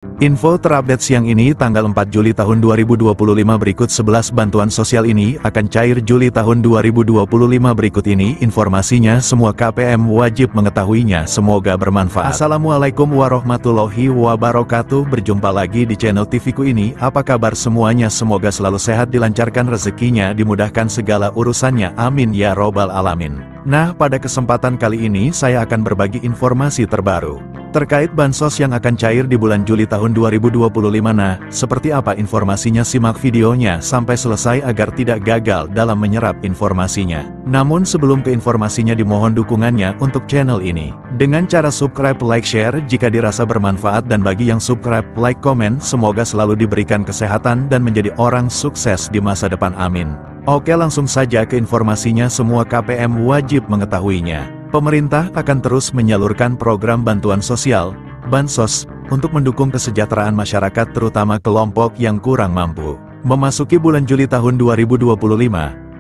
Info terupdate siang ini tanggal 4 Juli tahun 2025 berikut 11 bantuan sosial ini akan cair Juli tahun 2025 berikut ini informasinya semua KPM wajib mengetahuinya semoga bermanfaat. Assalamualaikum warahmatullahi wabarakatuh, berjumpa lagi di channel TVku ini. Apa kabar semuanya, semoga selalu sehat, dilancarkan rezekinya, dimudahkan segala urusannya, amin ya robbal alamin. Nah, pada kesempatan kali ini saya akan berbagi informasi terbaru terkait bansos yang akan cair di bulan Juli tahun 2025. Nah, seperti apa informasinya? Simak videonya sampai selesai agar tidak gagal dalam menyerap informasinya. Namun sebelum ke informasinya, dimohon dukungannya untuk channel ini dengan cara subscribe, like, share jika dirasa bermanfaat, dan bagi yang subscribe, like, komen, semoga selalu diberikan kesehatan dan menjadi orang sukses di masa depan, amin. Oke, langsung saja ke informasinya. Semua KPM wajib mengetahuinya. Pemerintah akan terus menyalurkan program bantuan sosial, bansos, untuk mendukung kesejahteraan masyarakat terutama kelompok yang kurang mampu. Memasuki bulan Juli tahun 2025,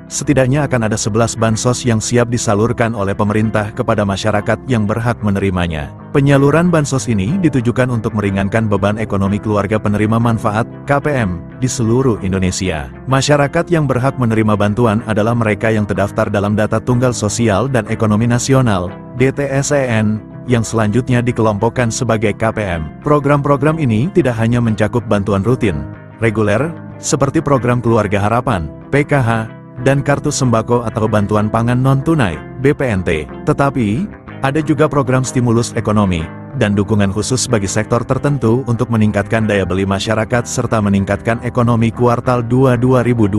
setidaknya akan ada 11 bansos yang siap disalurkan oleh pemerintah kepada masyarakat yang berhak menerimanya. Penyaluran bansos ini ditujukan untuk meringankan beban ekonomi keluarga penerima manfaat KPM di seluruh Indonesia. Masyarakat yang berhak menerima bantuan adalah mereka yang terdaftar dalam Data Tunggal Sosial dan Ekonomi Nasional (DTSEN) yang selanjutnya dikelompokkan sebagai KPM. Program-program ini tidak hanya mencakup bantuan rutin, reguler, seperti program Keluarga Harapan, PKH, dan Kartu Sembako atau Bantuan Pangan Non-Tunai, BPNT, tetapi ada juga program stimulus ekonomi dan dukungan khusus bagi sektor tertentu untuk meningkatkan daya beli masyarakat serta meningkatkan ekonomi kuartal 2 2025.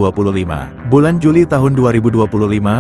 Bulan Juli tahun 2025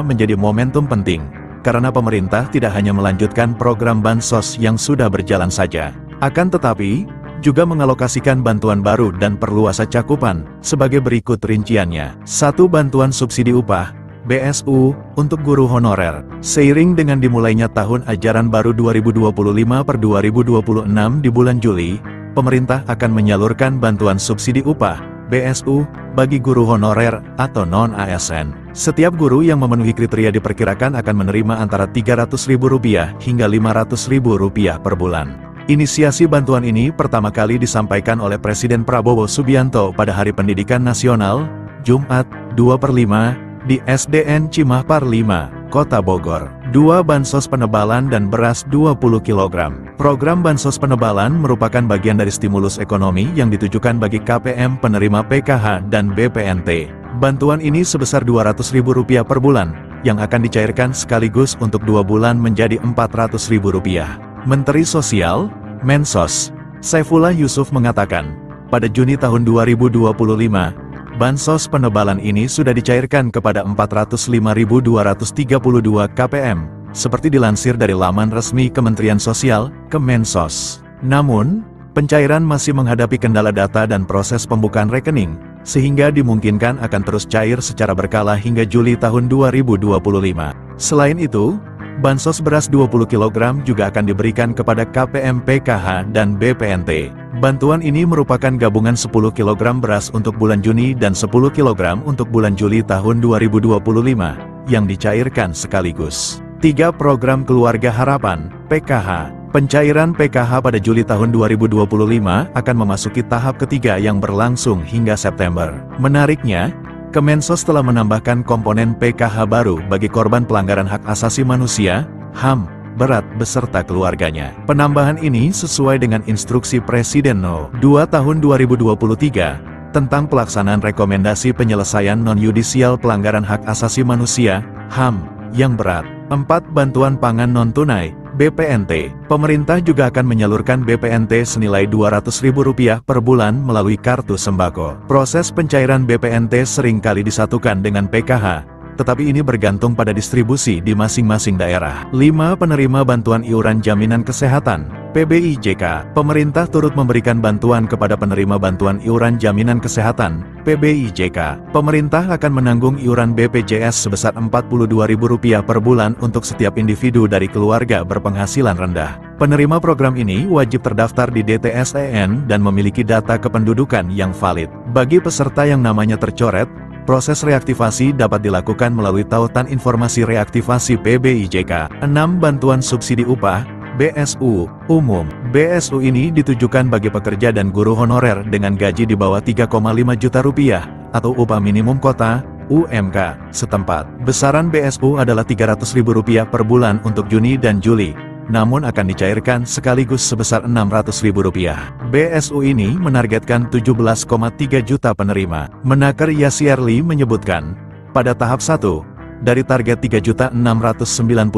menjadi momentum penting, karena pemerintah tidak hanya melanjutkan program bansos yang sudah berjalan saja, akan tetapi juga mengalokasikan bantuan baru dan perluasan cakupan, sebagai berikut rinciannya. 1. Bantuan subsidi upah, BSU, untuk guru honorer. Seiring dengan dimulainya tahun ajaran baru 2025/2026 di bulan Juli, pemerintah akan menyalurkan bantuan subsidi upah, BSU, bagi guru honorer atau non-ASN. Setiap guru yang memenuhi kriteria diperkirakan akan menerima antara Rp300.000 hingga Rp500.000 per bulan. Inisiasi bantuan ini pertama kali disampaikan oleh Presiden Prabowo Subianto pada Hari Pendidikan Nasional, Jumat, 2/5, di SDN Cimahpar 5, Kota Bogor. 2. Bansos penebalan dan beras 20 kg. Program bansos penebalan merupakan bagian dari stimulus ekonomi yang ditujukan bagi KPM penerima PKH dan BPNT. Bantuan ini sebesar Rp200.000 per bulan, yang akan dicairkan sekaligus untuk 2 bulan menjadi Rp400.000. Menteri Sosial, Mensos, Saifullah Yusuf mengatakan, pada Juni tahun 2025, bansos penebalan ini sudah dicairkan kepada 405.232 KPM, seperti dilansir dari laman resmi Kementerian Sosial, Kemensos. Namun, pencairan masih menghadapi kendala data dan proses pembukaan rekening, sehingga dimungkinkan akan terus cair secara berkala hingga Juli tahun 2025. Selain itu, bansos beras 20 kg juga akan diberikan kepada KPM PKH dan BPNT. Bantuan ini merupakan gabungan 10 kg beras untuk bulan Juni dan 10 kg untuk bulan Juli tahun 2025, yang dicairkan sekaligus. 3. Program Keluarga Harapan, PKH. Pencairan PKH pada Juli tahun 2025 akan memasuki tahap ketiga yang berlangsung hingga September. Menariknya, Kemensos telah menambahkan komponen PKH baru bagi korban pelanggaran hak asasi manusia, HAM, berat beserta keluarganya. Penambahan ini sesuai dengan instruksi Presiden No. 2 tahun 2023, tentang pelaksanaan rekomendasi penyelesaian non-yudisial pelanggaran hak asasi manusia, HAM, yang berat. 4. Bantuan pangan non-tunai, BPNT. Pemerintah juga akan menyalurkan BPNT senilai Rp200.000 per bulan melalui Kartu Sembako. Proses pencairan BPNT seringkali disatukan dengan PKH, tetapi ini bergantung pada distribusi di masing-masing daerah. 5. Penerima bantuan iuran jaminan kesehatan, PBIJK. Pemerintah turut memberikan bantuan kepada penerima bantuan iuran jaminan kesehatan, PBIJK. Pemerintah akan menanggung iuran BPJS sebesar Rp42.000 per bulan untuk setiap individu dari keluarga berpenghasilan rendah. Penerima program ini wajib terdaftar di DTSEN dan memiliki data kependudukan yang valid. Bagi peserta yang namanya tercoret, proses reaktivasi dapat dilakukan melalui tautan informasi reaktivasi PBIJK. 6. Bantuan subsidi upah, BSU umum. BSU ini ditujukan bagi pekerja dan guru honorer dengan gaji di bawah 3,5 juta rupiah, atau upah minimum kota, UMK, setempat. Besaran BSU adalah Rp300.000 per bulan untuk Juni dan Juli, namun akan dicairkan sekaligus sebesar Rp600.000. BSU ini menargetkan 17,3 juta penerima. Menaker Yasierli menyebutkan, pada tahap 1, dari target 3.697.836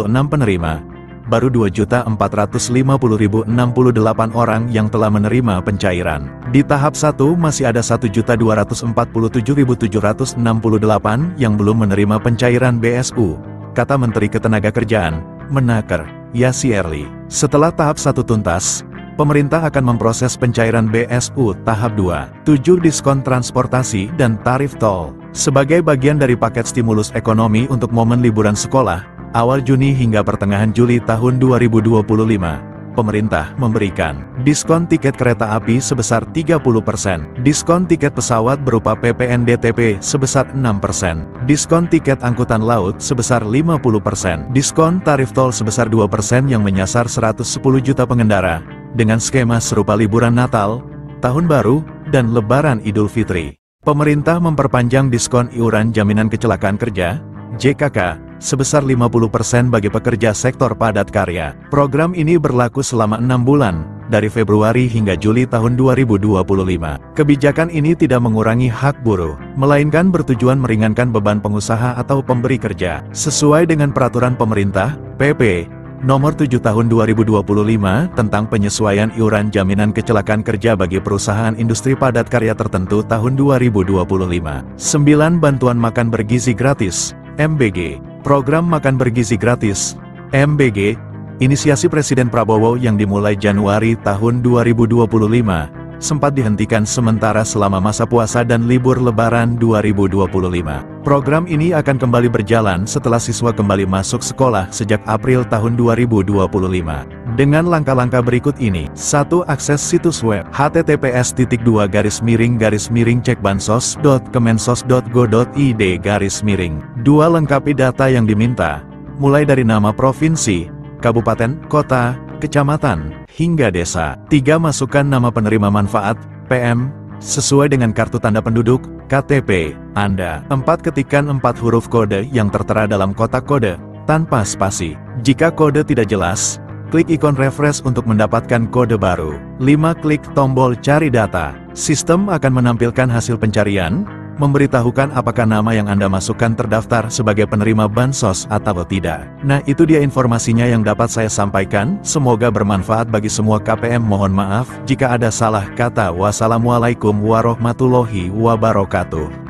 penerima, baru 2.450.068 orang yang telah menerima pencairan. Di tahap 1 masih ada 1.247.768 yang belum menerima pencairan BSU, kata Menteri Ketenagakerjaan, Menaker Yasierli. Setelah tahap 1 tuntas, pemerintah akan memproses pencairan BSU tahap 2. 7 diskon transportasi dan tarif tol. Sebagai bagian dari paket stimulus ekonomi untuk momen liburan sekolah, awal Juni hingga pertengahan Juli tahun 2025, pemerintah memberikan diskon tiket kereta api sebesar 30%, diskon tiket pesawat berupa PPNDTP sebesar 6%, diskon tiket angkutan laut sebesar 50%, diskon tarif tol sebesar 2% yang menyasar 110 juta pengendara, dengan skema serupa liburan Natal, Tahun Baru, dan Lebaran Idul Fitri. Pemerintah memperpanjang diskon iuran jaminan kecelakaan kerja, JKK, sebesar 50% bagi pekerja sektor padat karya. Program ini berlaku selama 6 bulan, dari Februari hingga Juli tahun 2025. Kebijakan ini tidak mengurangi hak buruh, melainkan bertujuan meringankan beban pengusaha atau pemberi kerja. Sesuai dengan peraturan pemerintah, PP Nomor 7 Tahun 2025 tentang penyesuaian iuran jaminan kecelakaan kerja bagi perusahaan industri padat karya tertentu tahun 2025. 9. Bantuan makan bergizi gratis, MBG. Program makan bergizi gratis, MBG, inisiasi Presiden Prabowo yang dimulai Januari tahun 2025, sempat dihentikan sementara selama masa puasa dan libur Lebaran 2025. Program ini akan kembali berjalan setelah siswa kembali masuk sekolah sejak April tahun 2025. Dengan langkah-langkah berikut ini: 1. Akses situs web https://cekbansos.kemensos.go.id. 2. Lengkapi data yang diminta, mulai dari nama provinsi, kabupaten, kota, kecamatan, hingga desa. 3. Masukkan nama penerima manfaat, PM, sesuai dengan kartu tanda penduduk, KTP, Anda. 4. Ketikkan 4 huruf kode yang tertera dalam kotak kode, tanpa spasi. Jika kode tidak jelas, klik ikon refresh untuk mendapatkan kode baru. 5. Klik tombol cari data. Sistem akan menampilkan hasil pencarian, memberitahukan apakah nama yang Anda masukkan terdaftar sebagai penerima bansos atau tidak. Nah, itu dia informasinya yang dapat saya sampaikan. Semoga bermanfaat bagi semua KPM. Mohon maaf jika ada salah kata. Wassalamualaikum warahmatullahi wabarakatuh.